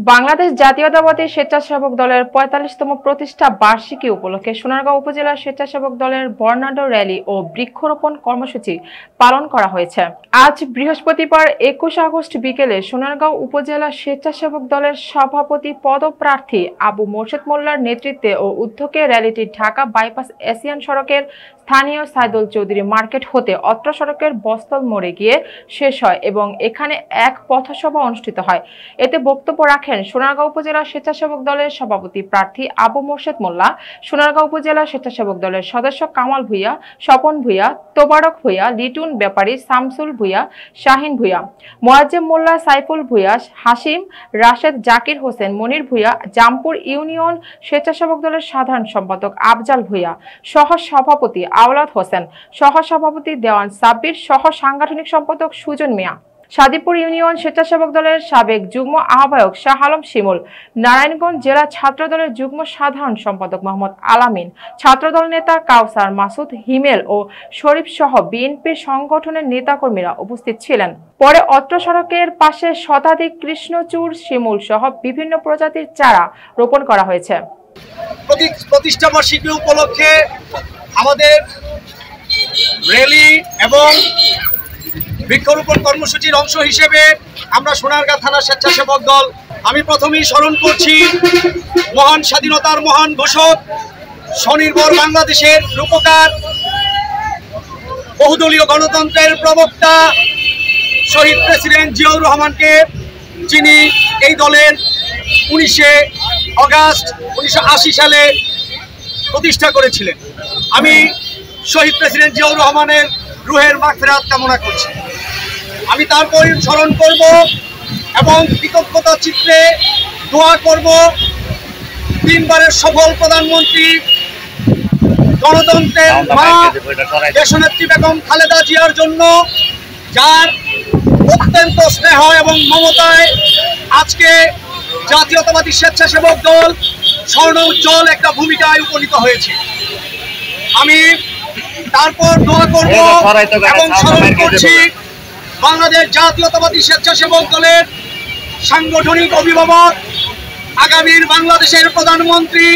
বাংলাদেশ জাতীয়তাবাদী স্বেচ্ছাসেবক দলের ৪৫তম প্রতিষ্ঠা বার্ষিকী উপলক্ষে সোনারগাঁও উপজেলা স্বেচ্ছাসেবক দলের বর্ণাঢ্য র্যালি ও বৃক্ষরোপণ কর্মসূচি পালন করা হয়েছে। আজ বৃহস্পতিবার ২১ আগস্ট বিকেলে সোনারগাঁও উপজেলা স্বেচ্ছাসেবক দলের সভাপতি পদপ্রার্থী আবু মোর্শেদ মোল্লার নেতৃত্বে ও উদ্যোগে র্যালিটি ঢাকা বাইপাস এশিয়ান সড়কের স্থানীয় সাইদুল চৌধুরী মার্কেট হতে অত্র সড়কের বস্তল মোড়ে গিয়ে শেষ হয় এবং এখানে এক পথসভা অনুষ্ঠিত হয়। এতে বক্তব্য রাখেন সোনারগাঁও উপজেলা স্বেচ্ছাসেবক দলের সভাপতি প্রার্থী আবু মোর্শেদ মোল্লা, সোনারগাঁও উপজেলা স্বেচ্ছাসেবক দলের সদস্য কামাল ভূঁইয়া, স্বপন ভূঁইয়া, তোবারক ভূঁইয়া, লিটুন ব্যাপারী, শামসুল ভূঁইয়া, শাহিন ভূঁইয়া, মোয়াজ্জেম মোল্লা, সাইফুল ভূঁইয়া, হাসিম, রাশেদ, জাকির হোসেন, মনির ভূঁইয়া, জামপুর ইউনিয়ন স্বেচ্ছাসেবক দলের সাধারণ সম্পাদক আফজাল ভূঁইয়া, সহ সভাপতি আওলাদ হোসেন, সহ সভাপতি দেওয়ান সাব্বির, সহ সাংগঠনিক সম্পাদক সুজন মিয়া, সাদিপুর ইউনিয়ন স্বেচ্ছাসেবক দলের সাবেক যুগ্ম আহ্বায়ক শাহ আলম শিমুল, নারায়ণগঞ্জ জেলা ছাত্র দলের যুগ্ম সাধারণ সম্পাদক মোহাম্মদ আলামিন, ছাত্রদল নেতা কাউসার মাসুদ, হিমেল ও শরীফ সহ বিএনপির সংগঠনের নেতাকর্মীরা উপস্থিত ছিলেন। পরে অত্র সড়কের পাশে শতাধিক কৃষ্ণচূড়, শিমুল সহ বিভিন্ন প্রজাতির চারা রোপণ করা হয়েছে। প্রতিষ্ঠা বার্ষিকী উপলক্ষে আমাদের র্যালি এবং বৃক্ষরোপণ কর্মসূচির অংশ হিসেবে আমরা সোনারগাঁ থানা স্বেচ্ছাসেবক দল, আমি প্রথমেই স্মরণ করছি মহান স্বাধীনতার মহান ঘোষক, স্বনির্ভর বাংলাদেশের রূপকার, বহুদলীয় গণতন্ত্রের প্রবক্তা শহীদ প্রেসিডেন্ট জিয়াউর রহমানকে, যিনি এই দলের 19 আগস্ট 1980 সালে প্রতিষ্ঠা করেছিলেন। আমি শহীদ প্রেসিডেন্ট জিয়াউর রহমানের রুহের মাগফিরাত কামনা করছি। আমি তারপর স্মরণ করব এবং কৃতজ্ঞতা চিত্রে দোয়া করব তিনবারের সফল প্রধানমন্ত্রী, গণতন্ত্রের মা দেশনেত্রী বেগম খালেদা জিয়ার জন্য, যার অত্যন্ত স্নেহ এবং মমতায় আজকে জাতীয়তাবাদী স্বেচ্ছাসেবক দল স্বর্ণ উজ্জ্বল একটা ভূমিকায় উপনীত হয়েছে। আমি তারপর দোয়া করব এবং স্মরণ করছি বাংলাদেশ জাতীয়তাবাদী স্বেচ্ছাসেবক দলের সাংগঠনিক অভিভাবক, আগামীর বাংলাদেশের প্রধানমন্ত্রী,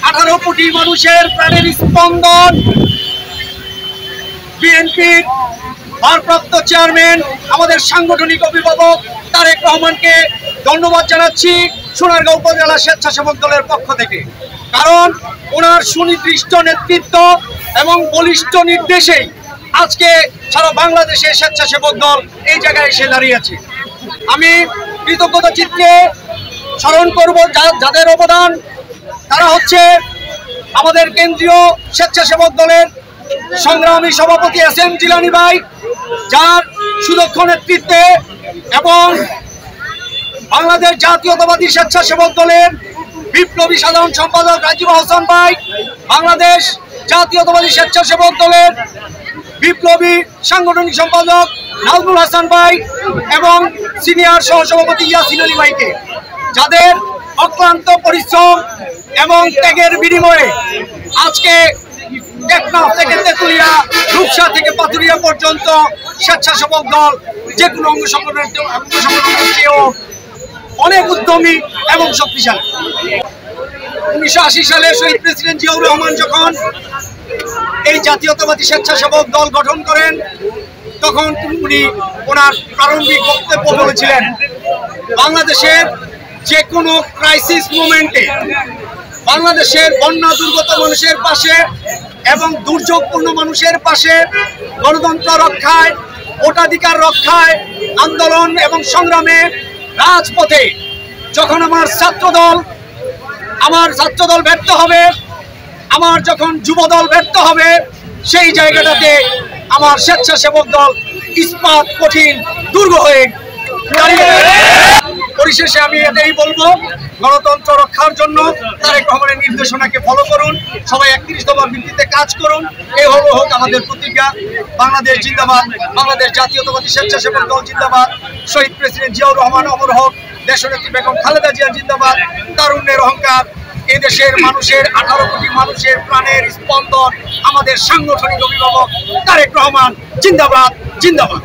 18 কোটি মানুষের প্রাণের স্পন্দন, বিএনপির ভারপ্রাপ্ত চেয়ারম্যান, আমাদের সাংগঠনিক অভিভাবক তারেক রহমানকে ধন্যবাদ জানাচ্ছি সোনারগাঁও উপজেলা স্বেচ্ছাসেবক দলের পক্ষ থেকে। কারণ ওনার সুনির্দিষ্ট নেতৃত্ব এবং বলিষ্ঠ নির্দেশেই আজকে সারা বাংলাদেশের স্বেচ্ছাসেবক দল এই জায়গায় এসে দাঁড়িয়েছে। আমি কৃতজ্ঞতা চিত্রে স্মরণ করব যাদের অবদান, তারা হচ্ছে আমাদের কেন্দ্রীয় স্বেচ্ছাসেবক দলের সংগ্রামী সভাপতি এস.এম. জিলানী ভাই, যার সুদক্ষ নেতৃত্বে, এবং বাংলাদেশ জাতীয়তাবাদী স্বেচ্ছাসেবক দলের বিপ্লবী সাধারণ সম্পাদক রাজীব হাসান ভাই, বাংলাদেশ জাতীয়তাবাদী স্বেচ্ছাসেবক দলের বিপ্লবী সাংগঠনিক সম্পাদক নাজমুল হাসান ভাই এবং সিনিয়র সহসভাপতি ইয়াসিন আলী ভাইকে, যাদের অক্লান্ত পরিশ্রম এবং ত্যাগের বিনিময়ে আজকে টেকনাফ থেকে তেতুলিয়া, রূপসা থেকে পাথুরিয়া পর্যন্ত স্বেচ্ছাসেবক দল যে কোনো অঙ্গ সংগঠনের চেয়েও অনেক উদ্যমী এবং শক্তিশালী। 1980 সালে শহীদ প্রেসিডেন্ট জিয়াউর রহমান যখন এই জাতীয়তাবাদী স্বেচ্ছাসেবক দল গঠন করেন, তখন উনি ওনার প্রারম্ভিক বক্তব্য বলেছিলেন, বাংলাদেশের যে কোনো ক্রাইসিস মোমেন্টে বাংলাদেশের বন্যা দুর্গত মানুষের পাশে এবং দুর্যোগপূর্ণ মানুষের পাশে, গণতন্ত্র রক্ষায়, ভোটাধিকার রক্ষায়, আন্দোলন এবং সংগ্রামে রাজপথে যখন আমার ছাত্রদল ব্যর্থ হবে, আমার যখন যুবদল ব্যর্থ হবে, সেই জায়গাটাতে আমার স্বেচ্ছাসেবক দল ইস্পাত কঠিন দুর্গ হয়ে দাঁড়িয়ে। পরিশেষে আমি এটাই বলবো, গণতন্ত্র রক্ষার জন্য তারেক রহমানের নির্দেশনাকে ফলো করুন, সবাই 31 দফার ভিত্তিতে কাজ করুন, এই হোক আমাদের প্রতিজ্ঞা। বাংলাদেশ জিন্দাবাদ, বাংলাদেশ জাতীয়তাবাদী স্বেচ্ছাসেবক দল জিন্দাবাদ, শহীদ প্রেসিডেন্ট জিয়াউর রহমান অমর হোক, দেশনেত্রী বেগম খালেদা জিয়া জিন্দাবাদ, তারুণ্যের অহংকার, এদেশের মানুষের 18 কোটি মানুষের প্রাণের স্পন্দন, আমাদের সাংগঠনিক অভিভাবক তারেক রহমান জিন্দাবাদ, জিন্দাবাদ।